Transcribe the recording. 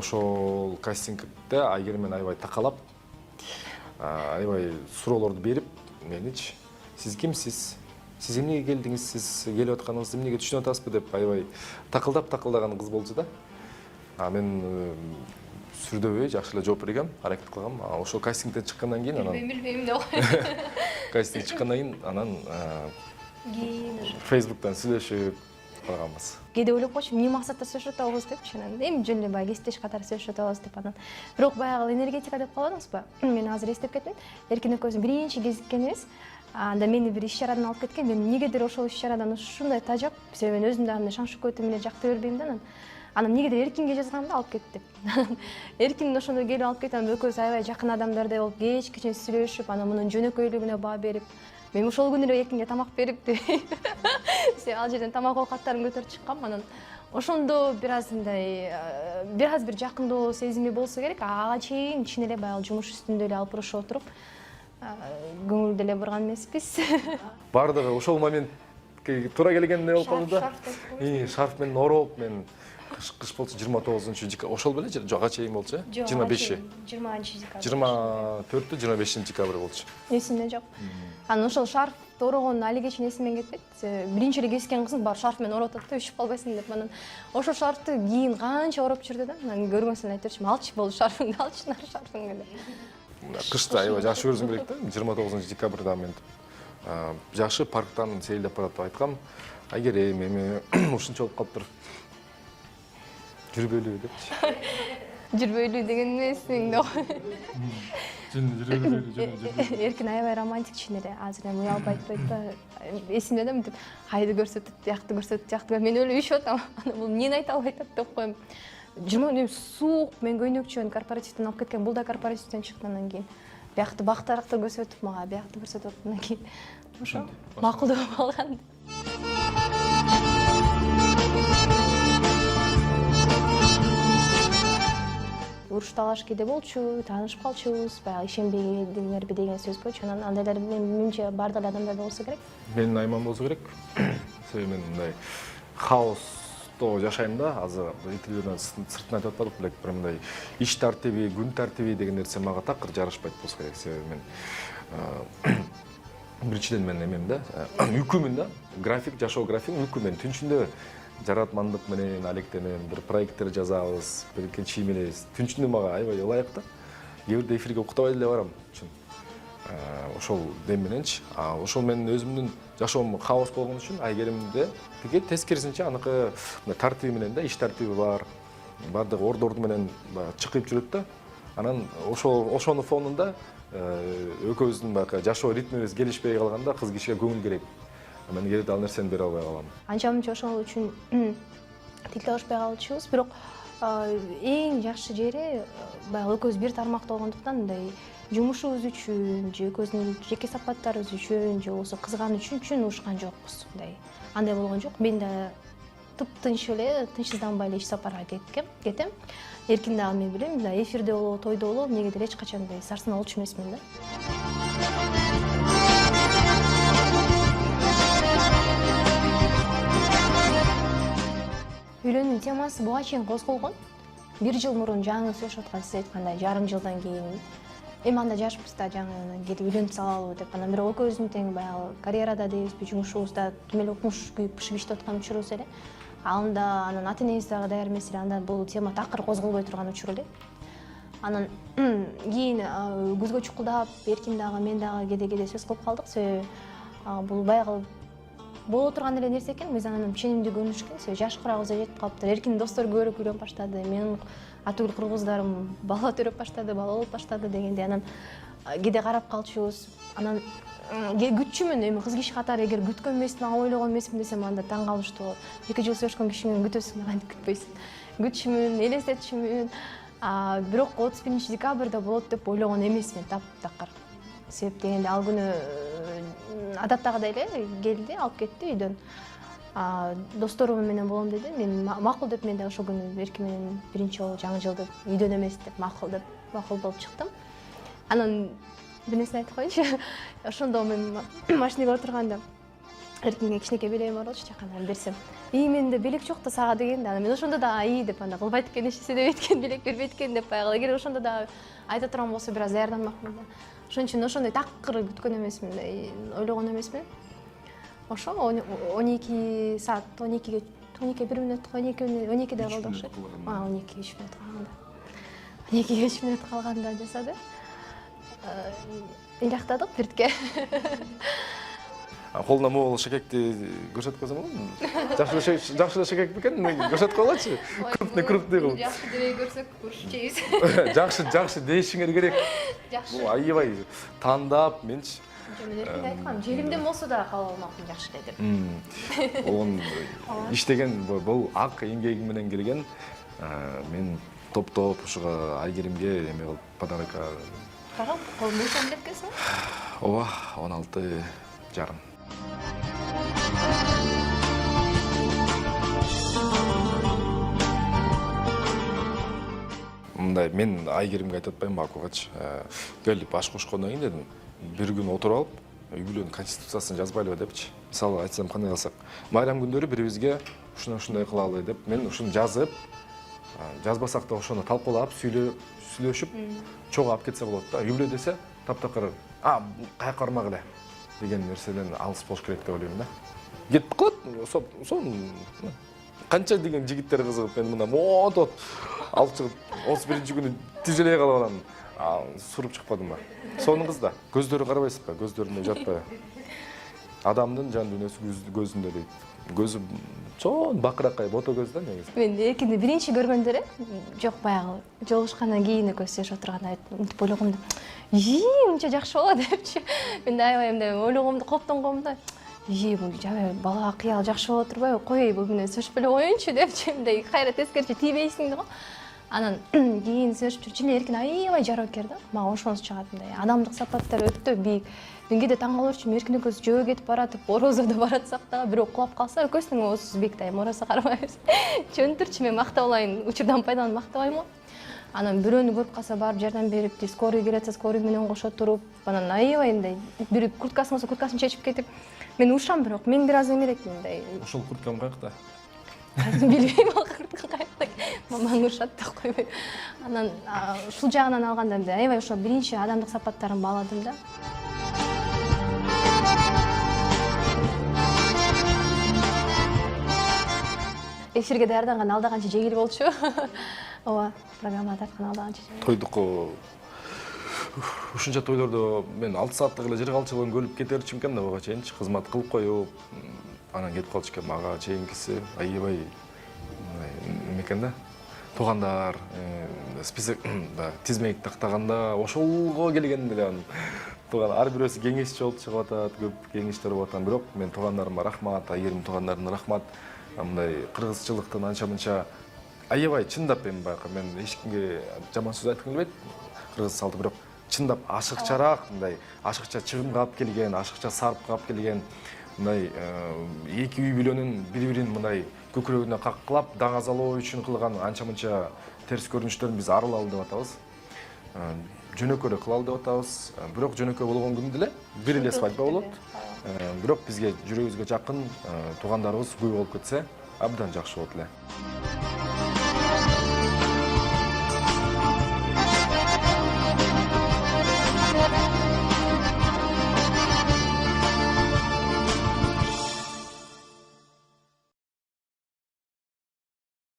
ошол кастингде Айгерим менен аябай такалап, аябай суроолорду берип, меничи сиз кимсиз? Сиз эмнеге келдиңиз? Сиз келип атканыңызды эмнеге түшүнүп атасызбы деп аябай такылдаган кыз болчу да. Мен сүрдөбөй жакшы эле жооп бергем, аракет кылгам. Ошол кастингден чыккандан кийин анан билбейм деп койгон. кастинг чыккандан кийин анан Facebook'tan сүйлөшүп калганбыз. Кээде ойлоп койчумун, эмне максатта сүйлөшүп атабыз депчи, анан эми жөн эле баягы кесиптеш катары сүйлөшүп атабыз деп анан. Бирок баягы энергетика деп калдыңызбы? Мен азыр эстеп кеттим. Эркин экөөбүздүн биринчи кезиккенибиз. Анда мени бир иш-чарадан алып кеткен. Мен эмнегедир ошол иш-чарадан ушундай тажап, себеби мен өзүм дагы шаң шөкөтү менен жакты бербейм да. Анан эмнегедир Эркинге жазгам да алып кет деп. Эркин ошондо келип алып кетти. Анан экөөбүз аябай жакын адамдардай болуп, кечке сүйлөшүп, анан мунун жөнөкөйлүгүнө баа берип, мен ошол күнү эле Эркинге тамак берип, ал жерден тамак оокаттарын көтөрүп чыккам. Анан ошондо бир аз бир жакындоо сезими болсо керек. Ага чейин чын эле баягы жумуш үстүндө эле алып отуруп, көңүлдү эле бурган эмеспиз. Бардыгы ошол моментке туура келгендей болуп калды да. Шарф менен ороп, мен кыш болчу 29-декабрь, ошол беле жага чейин болчу, 25-и. 24-тү 25-декабрь болчу. Эсимде жок. Анан ошол шарфты орогон али кечин эсимден кетпейт. Биринчи эле кескен кызым бар шарф менен ороп атат да, үшүп калбайсың деп. Анан ошол шарфты кийин канча ороп жүрдү да. Анан көргөнсүн айтып берчүмүн, алчы болду шарфыңды, алчы нар шарфыңды деп. Кышта аябай жакшы көрүшүм керек да. 29-декабрда мен жакшы парктан сейилдеп барат деп айткам. Айгерим, эми ушунча болуп калыптыр. Жүрбөйлү депчи. Жүрбөйлү деген эмесиң деп. Жүрбөйлү. Эркин аябай романтик чын эле. Азыр эми уялып айтпайт да. Эсимде да мынтип кайды көрсөтүп, тиякты көрсөтүп, тиякты. Мен өлүп ишип атам. Анан бул эмнени айтып атат деп коем. 20 суук, мен көйнөкчөн корпоративден алып кеткен. Бул да корпоративден чыккандан кийин. Биякты бактаракты көрсөтүп, мага биякты көрсөтүп аткандан кийин ошо макулдуп алган. Уруш талаш кээде болчу, таанышып калчубуз, баягы ишенбегиңерби деген сөз болчу. Анан андайлар менимче бардык адамдарда болсо керек. Менин айман болсо керек. Себеби мен мындай хаосто жашайм да, азыр интервьюдан сыртынан айтып атпадык белек, бир мындай иш тартиби, күн тартиби деген нерсе мага такыр жарашпайт болсо керек. Себеби мен биринчиден мен эмем да, үйкүмүн да, график, жашоо графигим үйкү. Мен түнчүндө жаратмандык менен алектенем, бир проекттер жазабыз, бир чийим элебиз. Түнчүндө мага аябай ылайык да. Кээ бирде эфирге уктабай эле барам, чын. Ошол дем мененчи. Ошол менин өзүмдүн жашоом хаос болгон үчүн Айгеримде тиги тескерисинче аныкы тартиби менен да, иш тартиби бар. Бардык ордорду менен чыкып жүрөт да. Анан ошонун фонунда экөөбүздүн баягы жашоо ритмибиз келишпей калганда кыз кишиге көңүл керек. Мен келип ал нерсени бере албай калам. Анча-мынча ошол үчүн тил табышпай калчубуз, бирок эң жакшы жери баягы экөөбүз бир тармакта болгондуктан мындай жумушубуз үчүн, же экөөбүздүн жеке сапаттарыбыз үчүн, же болбосо кызгануу үчүн урушкан жокпуз. Андай болгон жок. Мен да тыптынч эле, тынчсызданбай эле иш сапарга кетем. Эркин дагы мен билем, эфирде болобу, тойдо болобу, эмнегедир эч качан сарсанаа болчу эмесмин да. Үйлөнүүнүн темасы буга чейин козголгон. 1 жыл мурун жаңы сүйлөшүп аткан, сиз айткандай, жарым жылдан кийин эми анда жашпыз да, жаңы келип үйлөнүп салалыбы деп. Анан бирок экөөбүздүн тең баягы карьерада дейбизби, жумушубузда тим эле окумуш күйүп пышып иштеп аткан учурубуз эле. Анда анан ата энебиз дагы даяр эмес эле, анда бул тема такыр козголбой турган учур эле. Анан кийин көзгө чукулдап, Эркин дагы мен дагы кээде сөз кылып калдык. Себеби бул баягы боло турган эле нерсе экен. Биз анан ченемдүү көрүнүшкөн. Себеби жаш курагыбыз да жетип калыптыр. Эркин достор көбүрөөк үйлөнүп баштады. Менин атүгүл кыргыздарым бала төрөп баштады, бала болуп баштады дегенде анан кээде карап калчубуз. Анан күтчүмүн, эми кыз киши катары эгер күткөн эмесмин, ойлогон эмесмин десем, анда таң калыштуу. 2 жыл сөйлөшкөн киши менен күтөсүң, кантип күтпөйсүң. Күтчүмүн, элестетчүмүн. Бирок 31-декабрда болот деп ойлогон эмесмин таптакыр. Себеп дегенде ал күнү адаттагыдай эле келди, алып кетти үйдөн. Досторум менен болом деди. Мен макул деп, мен да ошол күнү Эркин менен биринчи жолу жаңы жылды үйдөн эмес деп макул болуп чыктым. Анан бир нерсе айтып коеюнчу. Ошондо мен машинеге отурганда эркинге кичинекей белегим бар болчу, жакандан берсем. Менде белек жок да сага дегенде, мен ошондо да деп анда кылбайт экен, эч нерсе дебейт экен, белек бербейт экен деп баягы. Эгер ошондо да айта турган болсо бир аз даярданмакмын да. Ошон үчүн ошондой такыр күткөн эмесмин, ойлогон эмесмин. Ошо 12 саат, 12 1 мүнөт, 12 калды окшойт. 12 3 мүнөт калганда. 12 3 мүнөт калганда жасады. Ыйлактадык биртке. Колуна могул шекекти көрсөтүп койсоң болобу? Жакшы шекек бекен, көрсөтүп койгочу. Крупный кылып. Жакшы дебей көрсөк, көрүшүп жейбиз. Жакшы дейишиңер керек. Жакшы. Бул аябай тандап менчи. Мен эркинге айткам, желимден болсо да кабыл алмакмын жакшы деп. Огон иштеген бул ак эмгегиң менен келген. Мен топ ушуга Айгеримге эме кылып подарок. Карап, колун ушан деп келсең? Ооба, 16 жарым. Мындай, мен Айгеримге айтып атпайм Акугачы. Келип аш кошкондон кийин дедим, бир күн отуруп алып, үй бүлөнүн конституциясын жазбайлыбы депчи. Мисалы айтсам кандай кылсак, майрам күндөрү бирибизге ушундай кылалы деп, мен ушуну жазып, жазбасак да ошону талкуулап, сүйлөшүп, чогуу алып кетсе болот да. Үй бүлө десе, таптакыр, каяка бармак эле деген нерседен алыс болуш керек деп ойлойм да. Кетип калат, сон канча деген жигиттер кызыгып, мен мына мотот алып чыгып 31-күнү тизелей калып анан суруп чыкпадым ба. Сонун кыз да. Көздөрү карабайсызбы? Көздөрүнө жатпайбы? Адамдын жан дүйнөсү көзүндө дейт. Көзү чоң бакыракай бото көз да негизи. Мен эркинди биринчи көргөндө эле, жок баягы жолугушкандан кийин көздөшүп отурганда мынтип ойлогом да. Мынча жакшы болот депчи. Мен да аябай мындай ойлогом да, коптонгом да. Бул жабай бала кыял жакшы боло турбайбы? Кой, бул менен сөйлөшүп эле коеюнчу депчи. Мындай кайра тескеричи тийбейсиң да. Анан кийин сөйлөшүп жүрчү эле эркин аябай жарабкер да. Мага ошонусу чыгат мындай. Адамдык сапаттары өтө бийик. Мен кээде таң калырчумун, эркин экөөбүз жөө кетип баратып, орозодо баратсак дагы бирөө кулап калса, экөөбүздүн оозубуз бийик да, оросо карабайбыз. Жөнтүрчү, мен мактабалайын, учурдан пайдаланып мактабайм го. Анан бирөөнү көрүп калса барып жардам берип, скорый келатса скорый менен кошо туруп, анан аябай мындай бири курткасы болсо курткасын чечип кетип, мен ушам бирок мен бир аз эмерек мындай. Ошол курткам каякта? Билбейм, ал куртка каякта. Мамаң урушат деп койбойм. Анан ушул жагынан алганда аябай ошо биринчи адамдык сапаттарын бааладым да. Эфирге даярданган алдаганчы жегил болчу. Ооба, программага тарткан алдаганчы жегил. Тойдук ушунча тойлордо мен 6 сааттык эле жыргалчылыгын көрүп кетерчим экен да буга чейинчи кызмат кылып коюп, анан кетип калчу экен. Мага чейинкиси аябай экен да. Туугандар, список тизмек тактаганда ошолго келгенде эле тууган ар бирөөсү кеңешчи болуп чыгып атат, көп кеңештер болуп атат. Бирок мен туугандарыма рахмат, Айгерим туугандарына рахмат. Мындай кыргызчылыктын анча-мынча аябай чындап эми байкы мен эч кимге жаман сөз айткым келбейт. Кыргыз салты бирок чындап ашыкчараак, мындай ашыкча чыгымга алып келген, ашыкча сарпка алып келген, мындай эки үй бүлөнүн бири-бирин мындай көкүрөгүнө каккылап, даңазалоо үчүн кылган анча-мынча терс көрүнүштөрүн биз арылалы деп атабыз. Жөнөкөй кылалы деп атабыз. Бирок жөнөкөй болгон күндө эле бир эле свадьба болот. Бирок бизге жүрөгүбүзгө жакын туугандарыбыз көп болуп кетсе, абдан жакшы болот эле.